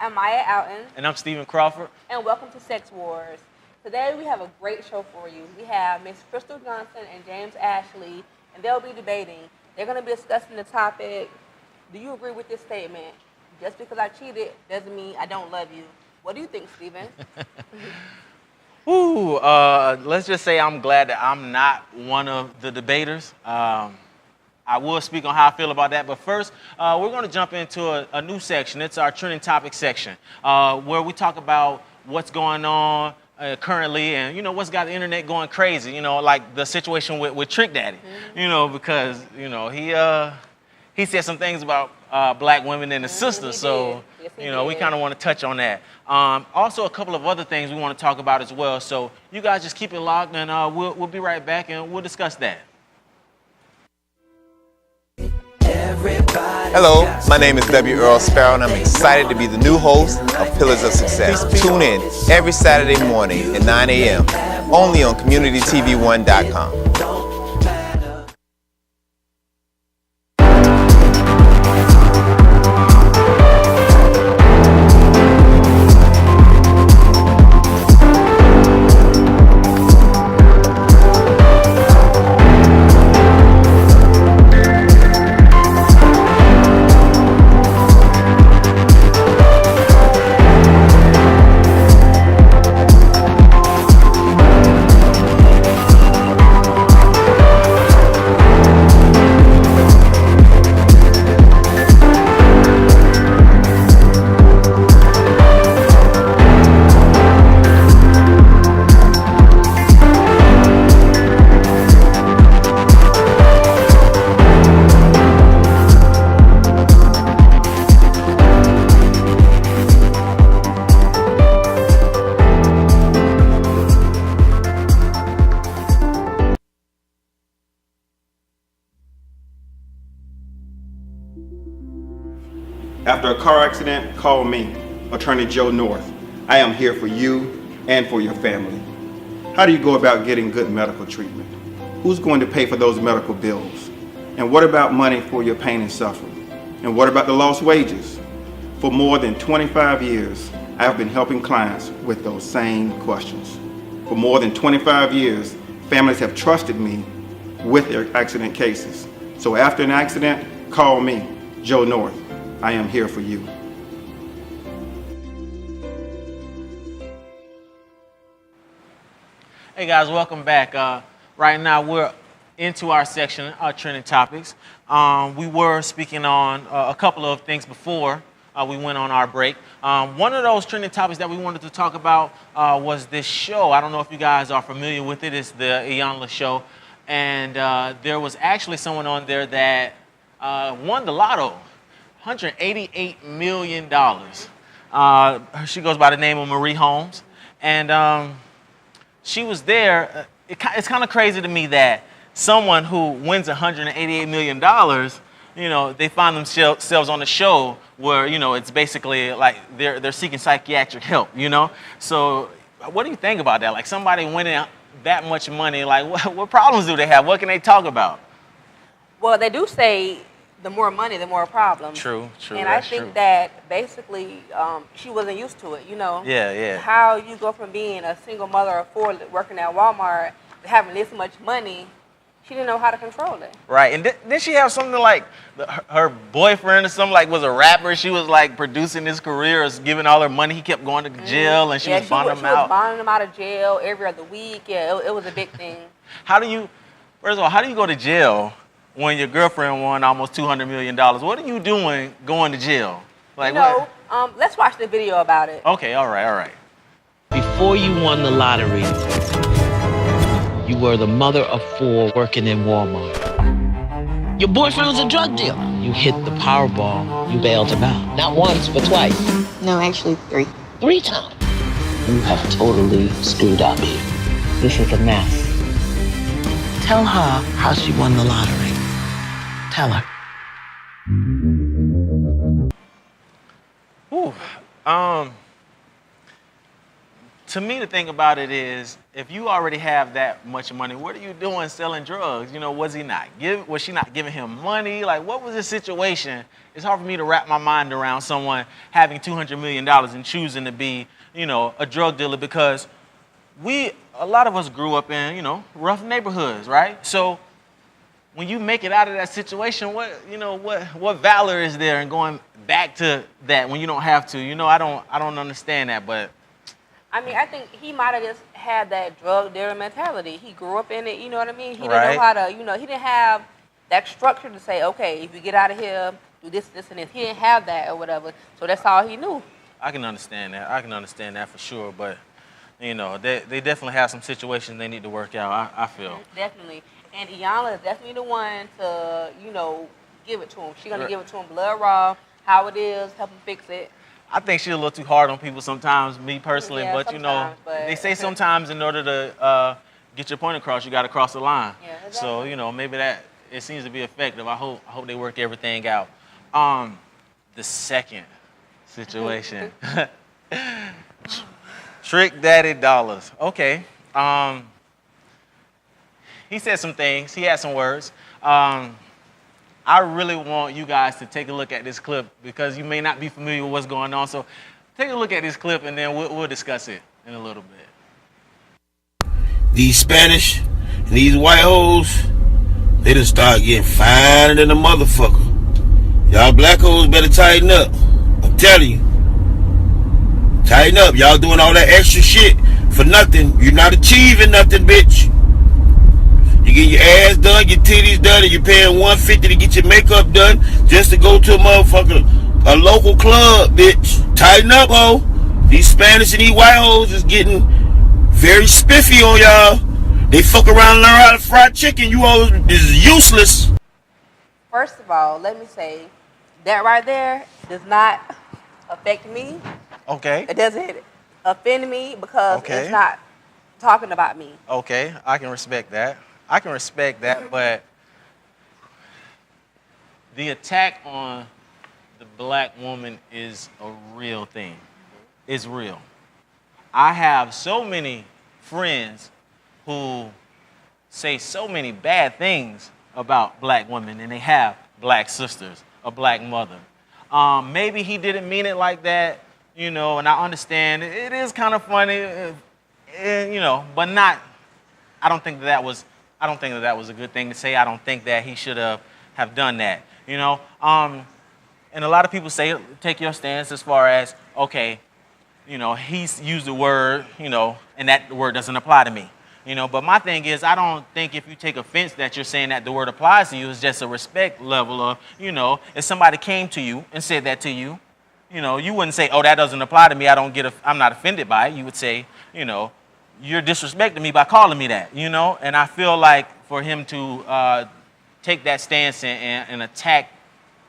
I'm Maya Alton. And I'm Stephen Crawford. And welcome to Sex Wars. Today we have a great show for you. We have Miss Crystal Johnson and James Ashley, and they'll be debating. They're going to be discussing the topic, do you agree with this statement? Just because I cheated doesn't mean I don't love you. What do you think, Stephen? Let's just say I'm glad that I'm not one of the debaters. I will speak on how I feel about that, but first, we're going to jump into a new section. It's our trending topic section, where we talk about what's going on currently and, you know, what's got the internet going crazy, you know, like the situation with Trick Daddy, you know, because, you know, he said some things about black women and his sisters, so, you know, we kind of want to touch on that. Also, a couple of other things we want to talk about as well, so you guys just keep it locked, and we'll be right back, and we'll discuss that. Hello, my name is W. Earl Sparrow, and I'm excited to be the new host of Pillars of Success. Tune in every Saturday morning at 9 a.m. only on CommunityTV1.com. After a car accident, call me, Attorney Joe North. I am here for you and for your family. How do you go about getting good medical treatment? Who's going to pay for those medical bills? And what about money for your pain and suffering? And what about the lost wages? For more than 25 years, I have been helping clients with those same questions. For more than 25 years, families have trusted me with their accident cases. So after an accident, call me, Joe North. I am here for you. Hey guys, welcome back. Right now we're into our section, trending topics. We were speaking on a couple of things before we went on our break. One of those trending topics that we wanted to talk about was this show. I don't know if you guys are familiar with it. It's the Iyanla Show. And there was actually someone on there that won the lotto. $188 million. She goes by the name of Marie Holmes. And she was there. It's kind of crazy to me that someone who wins $188 million, you know, they find themselves on a show where, you know, it's basically like they're seeking psychiatric help, you know? So what do you think about that? Like somebody winning that much money, like what problems do they have? What can they talk about? Well, they do say the more money, the more problems. True. And I think that basically she wasn't used to it, you know? Yeah. How you go from being a single mother of four working at Walmart to having this much money, she didn't know how to control it. Right, and didn't she have something like her boyfriend or something like was a rapper? She was like producing his career, or giving all her money. He kept going to jail, and she was bonding him out. She was bonding him out of jail every other week. Yeah, it was a big thing. First of all, how do you go to jail when your girlfriend won almost $200 million? What are you doing going to jail? Like, let's watch the video about it. Okay, all right. Before you won the lottery, you were the mother of four working in Walmart. Your boyfriend was a drug dealer. You hit the Powerball, you bailed him out. Not once, but twice. No, actually 3. 3 times. You have totally screwed up here. This is a mess. Tell her how she won the lottery. Tell her. to me, the thing about it is, if you already have that much money, what are you doing selling drugs? You know, was she not giving him money? Like, what was the situation? It's hard for me to wrap my mind around someone having $200 million and choosing to be, you know, a drug dealer, because a lot of us grew up in, you know, rough neighborhoods, right? So when you make it out of that situation, what valor is there in going back to that when you don't have to? You know, I don't understand that, but. I mean, I think he might have just had that drug dealer mentality. He grew up in it, you know what I mean? He didn't know how to, you know, he didn't have that structure to say, okay, if you get out of here, do this, this, and this. He didn't have that or whatever, so that's all he knew. I can understand that for sure, but, you know, they definitely have some situations they need to work out, I feel. Definitely. And Iyanla is definitely the one to, you know, give it to him. She's going to give it to him blood raw, how it is, help him fix it. I think she's a little too hard on people sometimes, me personally, Yeah, but you know, they say sometimes in order to get your point across, you got to cross the line. Yeah, exactly. So, you know, maybe it seems to be effective. I hope they work everything out. The second situation, Trick Daddy Dollars. Okay. He said some things. He had some words. I really want you guys to take a look at this clip, because you may not be familiar with what's going on. So take a look at this clip, and then we'll discuss it in a little bit. These Spanish and these white hoes, they done start getting finer than a motherfucker. Y'all black hoes better tighten up. I'm telling you. Tighten up. Y'all doing all that extra shit for nothing. You're not achieving nothing, bitch. You get your ass done, your titties done, and you're paying $150 to get your makeup done just to go to a local club, bitch. Tighten up, ho. These Spanish and these white hoes is getting very spiffy on y'all. They fuck around and learn how to fry chicken. You all is useless. First of all, let me say, that right there does not affect me. Okay. It doesn't offend me because it's not talking about me. Okay, I can respect that. But the attack on the black woman is a real thing. It's real. I have so many friends who say so many bad things about black women, and they have black sisters, a black mother. Maybe he didn't mean it like that, you know, and I understand it is kind of funny, you know, but not. I don't think that was a good thing to say. I don't think that he should have done that, you know. And a lot of people say, take your stance as far as, okay, you know, he's used the word, you know, and that word doesn't apply to me, you know. But my thing is, I don't think if you take offense that you're saying that the word applies to you, it's just a respect level of, you know, if somebody came to you and said that to you, you know, you wouldn't say, oh, that doesn't apply to me. I'm not offended by it. You would say, you know, you're disrespecting me by calling me that, you know? And I feel like for him to take that stance and attack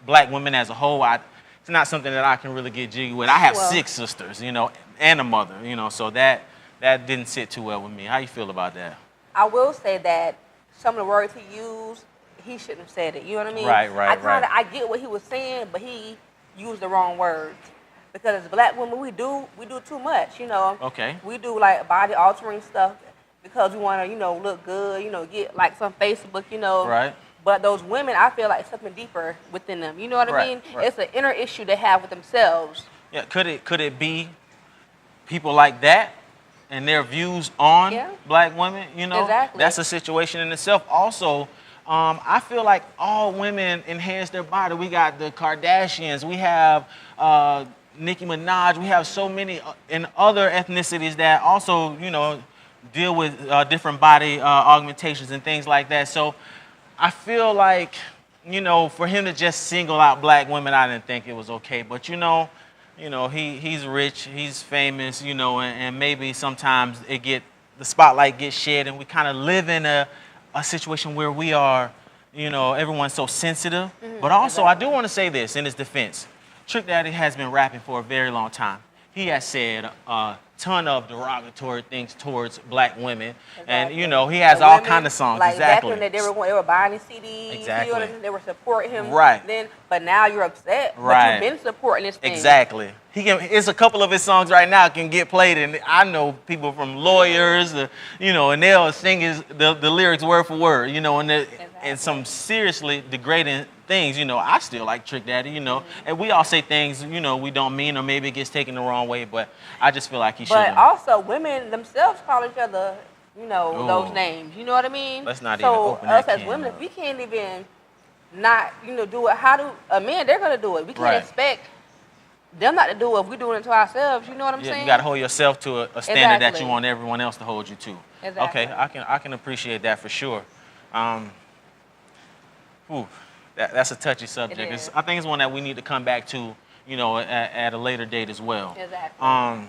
black women as a whole, it's not something that I can really get jiggy with. I have 6 sisters, you know, and a mother, you know, so that didn't sit too well with me. How you feel about that? I will say that some of the words he used, he shouldn't have said it. You know what I mean? Right. I get what he was saying, but he used the wrong words. Because as black women, we do too much, you know. Okay. We do like body altering stuff because we want to, you know, look good, you know, get likes on Facebook, you know. Right. But those women, I feel like something deeper within them. You know what I mean? Right. It's an inner issue they have with themselves. Yeah. Could it be people like that and their views on black women? You know, exactly. That's a situation in itself. Also, I feel like all women enhance their body. We got the Kardashians. We have Nicki Minaj. We have so many in other ethnicities that also, you know, deal with different body augmentations and things like that. So I feel like, you know, for him to just single out black women, I didn't think it was okay. But, you know, he's rich, he's famous, you know, and maybe sometimes the spotlight gets shed, and we kind of live in a situation where we are, you know, everyone's so sensitive. But also, I do want to say this in his defense. Trick Daddy has been rapping for a very long time. he has said a ton of derogatory things towards black women, and you know he has all kind of songs. Like exactly. back when they were buying the CDs, Exactly. you know, they were supporting him. Right. Then, but now you're upset. Right. But you've been supporting this thing. Exactly. It's a couple of his songs right now can get played, and I know people from lawyers, you know, and they'll sing the lyrics word for word, you know, and some seriously degrading things. You know, I still like Trick Daddy, you know, and we all say things, you know, we don't mean, or maybe it gets taken the wrong way, but I just feel like he should. But also, women themselves call each other, you know, those names. You know what I mean? Let's not even open us that as can women, up. if we can't even not, you know, do it, how do a man? They're gonna do it. We can't Right. expect them not to do it if we're doing it to ourselves. You know what I'm saying? You got to hold yourself to a standard that Exactly. you want everyone else to hold you to. Exactly. Okay, I can appreciate that for sure. That's a touchy subject. It is. I think it's one that we need to come back to, you know, at a later date as well. Exactly.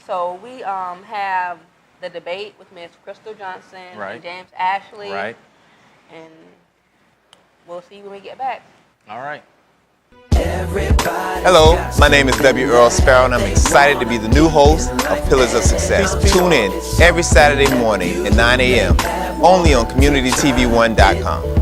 So we have the debate with Ms. Crystal Johnson Right. and James Ashley. Right. And we'll see when we get back. All right. Hello, my name is W. Earl Sparrow, and I'm excited to be the new host of Pillars of Success. Tune in every Saturday morning at 9 a.m. only on CommunityTV1.com.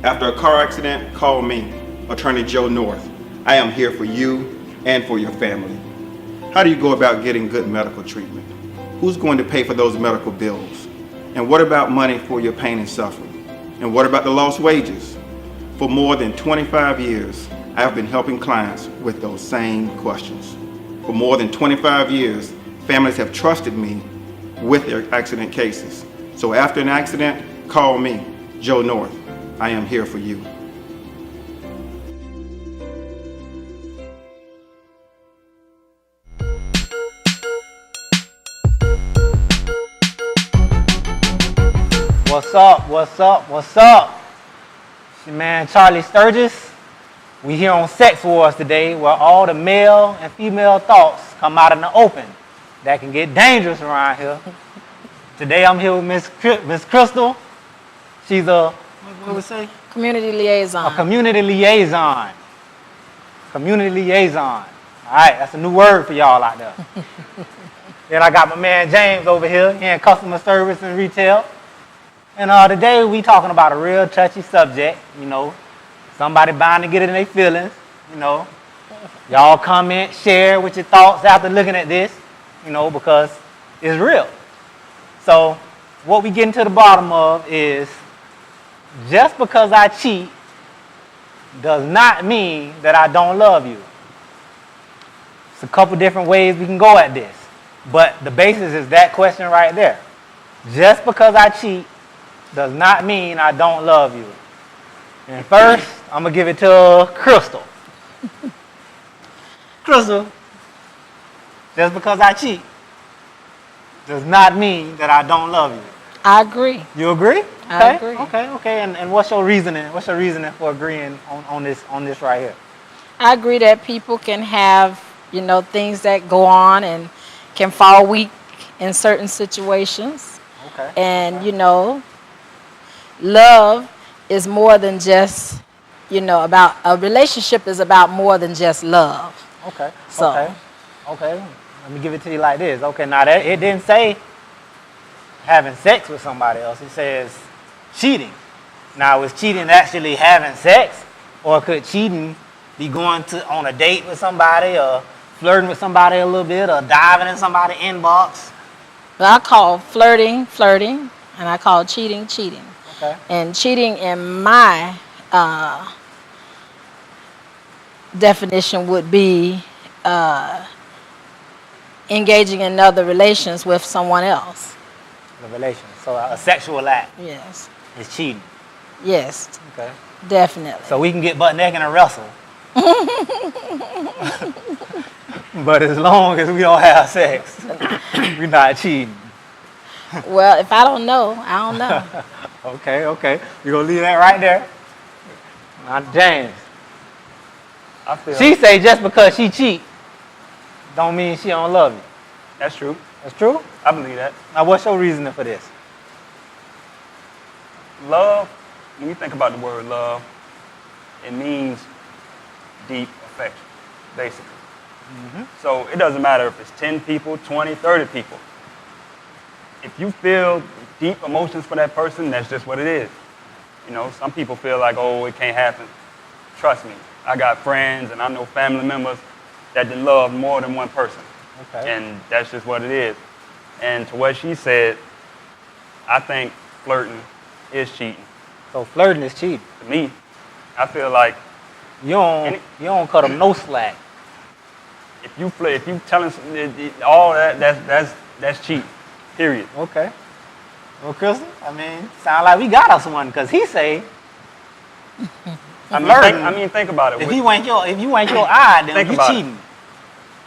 After a car accident, call me, Attorney Joe North. I am here for you and for your family. How do you go about getting good medical treatment? Who's going to pay for those medical bills? And what about money for your pain and suffering? And what about the lost wages? For more than 25 years, I have been helping clients with those same questions. For more than 25 years, families have trusted me with their accident cases. So after an accident, call me, Joe North. I am here for you. What's up? What's up? What's up? It's your man Charlie Sturgis. We here on Sex Wars today, where all the male and female thoughts come out in the open. That can get dangerous around here. Today I'm here with Miss Crystal. She's a, what we say? Community liaison. A community liaison. Community liaison. All right, that's a new word for y'all out there. Then I got my man James over here. He in customer service and retail. And today we talking about a real touchy subject. You know, somebody bound to get it in their feelings. You know, y'all comment, share with your thoughts after looking at this. You know, because it's real. So what we getting to the bottom of is, just because I cheat does not mean that I don't love you. It's a couple different ways we can go at this. But the basis is that question right there. Just because I cheat does not mean I don't love you. And first, I'm going to give it to Crystal. Crystal, just because I cheat does not mean that I don't love you. I agree. You agree? I agree. Okay. And what's your reasoning? What's your reasoning for agreeing on this right here? I agree that people can have, you know, things that go on and can fall weak in certain situations. Okay. And, you know, love is more than just, you know, about a relationship is about more than just love. Okay. So. Okay. Let me give it to you like this. Okay. Now that it didn't say having sex with somebody else. It says cheating. Now, is cheating actually having sex, or could cheating be going on a date with somebody, or flirting with somebody a little bit, or diving in somebody's inbox? Well, I call flirting, flirting, and I call cheating, cheating. Okay. And cheating in my definition would be engaging in other relations with someone else. The relation. So a sexual act Yes. is cheating. Yes, Okay. definitely. So we can get butt naked and wrestle. But as long as we don't have sex, we're not cheating. Well, if I don't know, I don't know. Okay. We're going to leave that right there. Now, James. I feel She say just because she cheat, don't mean she don't love you. that's true. That's true? I believe that. Now, what's your reasoning for this? Love, when you think about the word love, it means deep affection, basically. So it doesn't matter if it's 10 people, 20, 30 people. If you feel deep emotions for that person, that's just what it is. You know, some people feel like, oh, it can't happen. Trust me, I got friends and I know family members that did love more than one person. Okay. And that's just what it is. And to what she said, I think flirting is cheating. So flirting is cheating. To me, I feel like You don't cut them no slack. if you telling all that's cheating. Period. Okay. Well, Crystal, I mean, sound like we got us one, because he say, Think about it. if you ain't your eye, then Think you about it. cheating.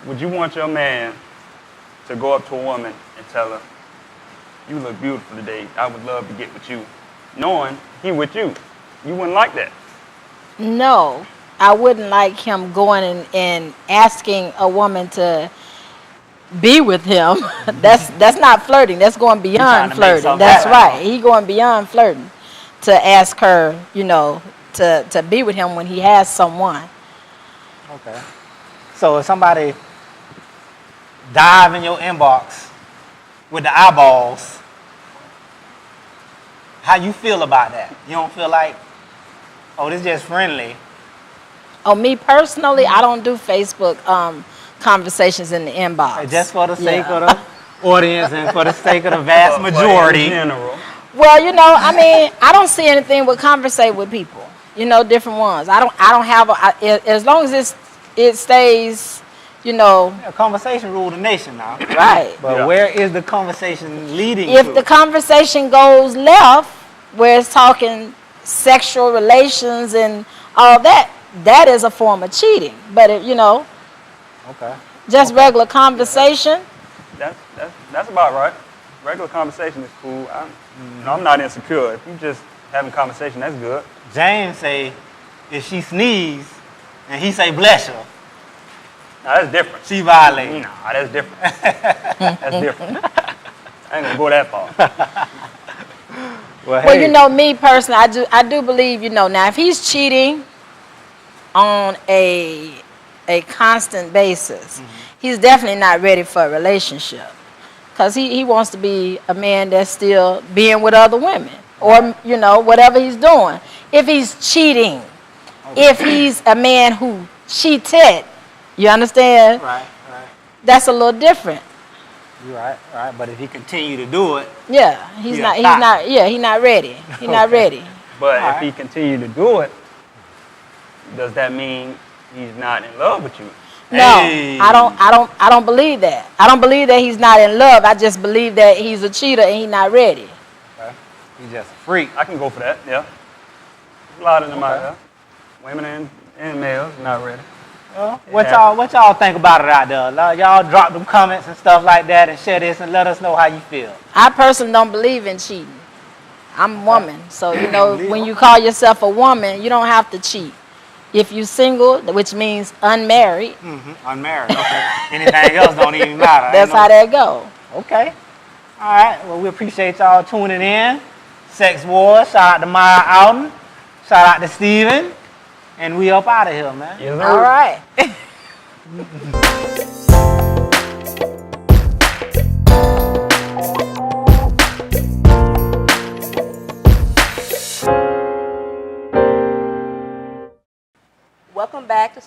Would you want your man to go up to a woman and tell her, "You look beautiful today. I would love to get with you," knowing he with you? You wouldn't like that. No, I wouldn't like him going and asking a woman to be with him. That's not flirting. That's going trying beyond to make flirting. something That's happen. right. He going beyond flirting to ask her, to be with him when he has someone. Okay. So if somebody dive in your inbox with the eyeballs, how you feel about that? You don't feel like, oh, this is just friendly? Oh, me personally, I don't do Facebook conversations in the inbox. Just for the sake Yeah. of the audience and for the sake of the vast But majority. in general, Well, I don't see anything with conversate with people. Different ones. I don't have as long as it stays, A conversation rule the nation now. right. But Yeah. where is the conversation leading If to? the conversation goes left, where it's talking sexual relations and all that, that is a form of cheating. But if Okay. just regular conversation, that's about right. Regular conversation is cool. I'm not insecure. If you just having conversation, that's good. James say, if she sneeze and he say bless her, Now that's different. she violated. Nah, that's different. That's different. I ain't gonna go that far. Well, hey, me personally, I do believe, now if he's cheating on a constant basis, he's definitely not ready for a relationship. Because he wants to be a man that's still being with other women or, whatever he's doing. If he's cheating, if he's a man who cheated, you understand? Right. That's a little different. You're right. But if he continue to do it, Yeah, he's not ready. He's not ready. But All if right. he continue to do it, does that mean he's not in love with you? No, Hey. I don't believe that. I don't believe that he's not in love. I just believe that he's a cheater and he's not ready. he's just a freak. I can go for that, yeah. A lot of them out there. Women and males not ready. Well, what y'all think about it out there? Y'all drop them comments and stuff like that and share this and let us know how you feel. I personally don't believe in cheating. I'm a woman, so believe when you call yourself a woman, you don't have to cheat. If you're single, which means unmarried, Unmarried. Okay. Anything else don't even matter. that's how that go. Okay. All right. Well, we appreciate y'all tuning in. Sex Wars. Shout out to Maya Alden. Shout out to Steven. And we up out of here, man. Yes, sir. All right.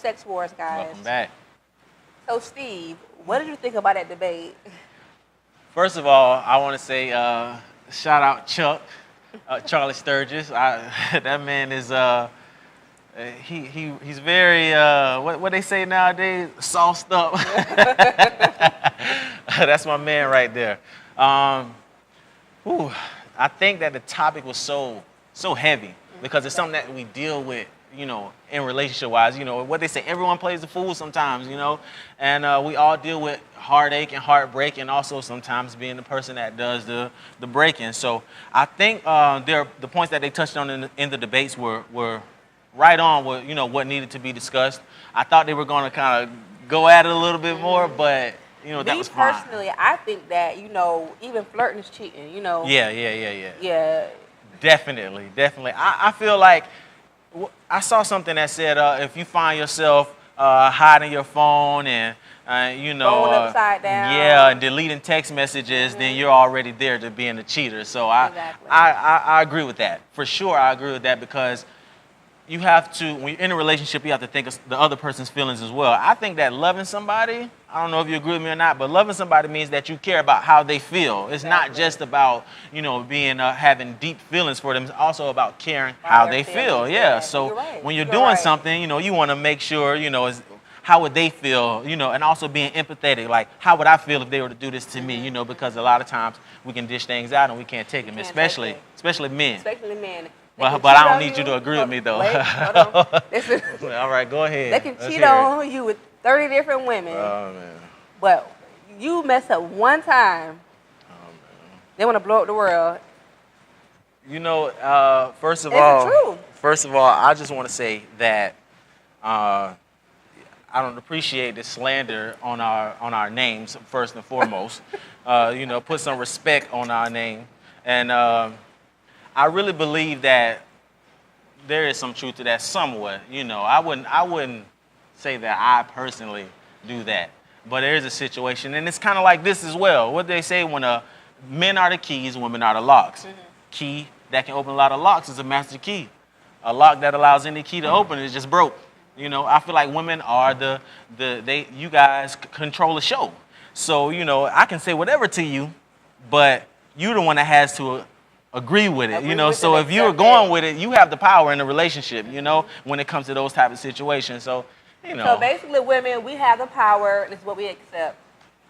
Sex Wars, guys. Welcome back. So, Steve, what did you think about that debate? First of all, I want to say shout out Chuck, Charlie Sturgis. That man is he's very what they say nowadays, sauced up. That's my man right there. I think that the topic was so heavy because it's something that we deal with, you know, in relationship-wise. You know, what they say, everyone plays the fool sometimes, you know, and we all deal with heartache and heartbreak, and also sometimes being the person that does the breaking. So I think the points that they touched on in the debates were right on with, you know, what needed to be discussed. I thought they were going to kind of go at it a little bit more, but you know, that was fine. Me personally, I think that, you know, even flirting is cheating, you know. Yeah. Yeah. Definitely. I feel like I saw something that said if you find yourself hiding your phone and you know, phone upside down. Yeah, and deleting text messages, then you're already there to being a cheater. So I agree with that. For sure, I agree with that because you have to, when you're in a relationship, you have to think of the other person's feelings as well. I think that loving somebody, I don't know if you agree with me or not, but loving somebody means that you care about how they feel. It's not just about, you know, being having deep feelings for them. It's also about caring how they feel. Yeah. So when you're doing something, you know, you want to make sure, you know, how would they feel, you know, and also being empathetic. Like, how would I feel if they were to do this to me, you know, because a lot of times we can dish things out and we can't take them, especially men. Especially men. But I don't need you to agree with me, though. Wait, hold on. Listen. All right, go ahead. They can cheat on you with 30 different women. Oh, man. But you mess up one time, they want to blow up the world. You know, first of It's all, the truth. I just want to say that I don't appreciate the slander on our names, first and foremost. You know, put some respect on our name. And I really believe that there is some truth to that somewhat. You know, I wouldn't say that I personally do that. But there is a situation, and it's kind of like this as well. What they say, when men are the keys, women are the locks. Key that can open a lot of locks is a master key. A lock that allows any key to open is just broke. You know, I feel like women are you guys control the show. So, you know, I can say whatever to you, but you're the one that has to agree with it, you know. So if you're going with it, you have the power in the relationship, you know, when it comes to those type of situations. So, you know. So basically, women, we have the power, and it's what we accept.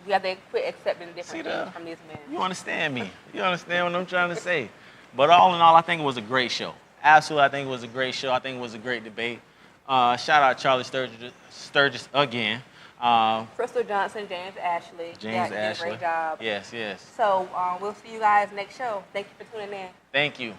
We have to quit accepting different things from these men. You understand me? You understand what I'm trying to say? But all in all, I think it was a great show. Absolutely, I think it was a great show. I think it was a great debate. Shout out Charlie Sturgis again. Crystal Johnson, James Ashley. James did a Ashley. great job. Yes. So we'll see you guys next show. Thank you for tuning in. Thank you.